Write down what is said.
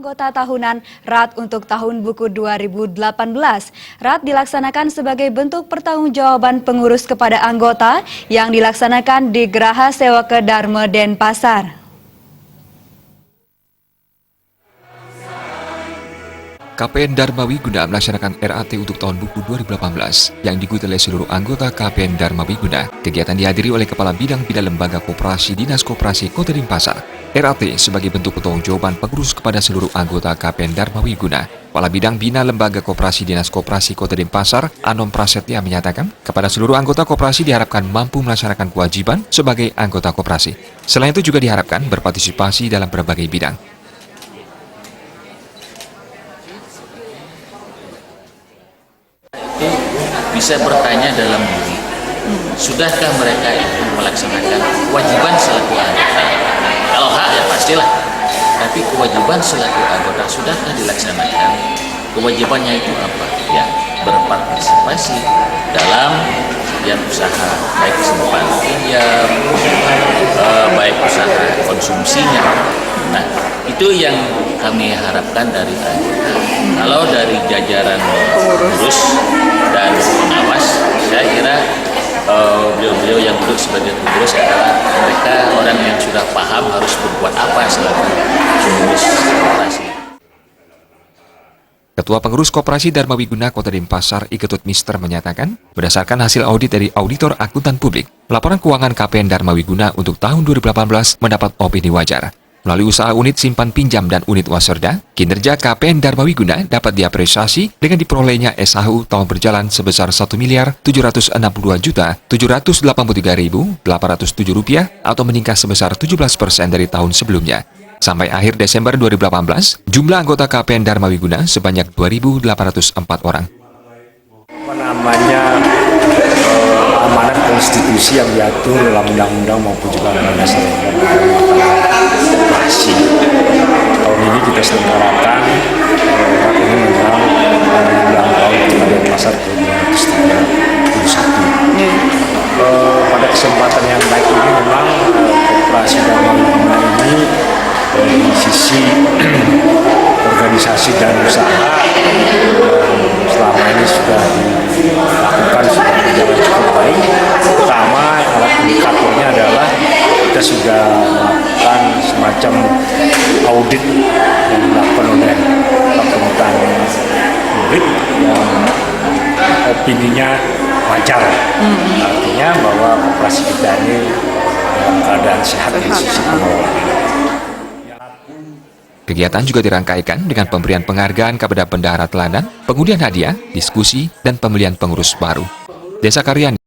Anggota tahunan RAT untuk tahun buku 2018. RAT dilaksanakan sebagai bentuk pertanggungjawaban pengurus kepada anggota yang dilaksanakan di Geraha Sewaka Dharma Denpasar. KPN Dharma Wiguna melaksanakan RAT untuk tahun buku 2018 yang diikuti oleh seluruh anggota KPN Dharma Wiguna. Kegiatan dihadiri oleh Kepala Bidang Bina Lembaga Koperasi Dinas Koperasi Kota Denpasar. RAT sebagai bentuk pertanggungjawaban pengurus kepada seluruh anggota KPN Dharma Wiguna. Kepala Bidang Bina Lembaga Koperasi Dinas Koperasi Kota Denpasar, Anom Prasetya menyatakan, kepada seluruh anggota koperasi diharapkan mampu melaksanakan kewajiban sebagai anggota koperasi. Selain itu juga diharapkan berpartisipasi dalam berbagai bidang. Bisa bertanya dalam diri, sudahkah mereka itu melaksanakan kewajiban selaku anggota? Kalau hak ya pastilah, tapi kewajiban selaku anggota sudahkah dilaksanakan? Kewajibannya itu apa? Ya, berpartisipasi dalam setiap usaha, baik simpan pinjam, baik usaha konsumsinya. Nah, itu yang kami harapkan dari anggota. Kalau dari jajaran pengurus dan pengawas, saya kira beliau-beliau yang duduk sebagai pengurus adalah mereka orang yang sudah paham harus berbuat apa selaku pengurus koperasi. Ketua Pengurus Koperasi Dharma Wiguna Kota Denpasar, Iketut Mister menyatakan, berdasarkan hasil audit dari Auditor Akuntan Publik, laporan keuangan KPN Dharma Wiguna untuk tahun 2018 mendapat opini wajar. Melalui usaha unit simpan pinjam dan unit wasserda, kinerja KPN Dharma Wiguna dapat diapresiasi dengan diperolehnya SHU tahun berjalan sebesar Rp1.762.783.807 atau meningkat sebesar 17% dari tahun sebelumnya. Sampai akhir Desember 2018, jumlah anggota KPN Dharma Wiguna sebanyak 2.804 orang. Amanat konstitusi yang diatur dalam undang-undang maupun juga undang-undang koperasi. Tahun ini kita selenggarakan ini menjelang ulang tahun Kota Denpasar 2031. Pada kesempatan yang baik ini memang Koperasi Dharma Wiguna ini dari sisi organisasi dan usaha selama ini sudah dilakukan, sudah berjalan cukup baik. Pertama, alat indikatornya adalah kita sudah melakukan semacam audit yang dilakukan oleh akuntan publik yang opininya wajar. Artinya bahwa koperasi kita ini dalam keadaan sehat dari sisi pengelolaan. Kegiatan juga dirangkaikan dengan pemberian penghargaan kepada bendahara teladan, pengundian hadiah, diskusi, dan pemilihan pengurus baru. Desa Karyani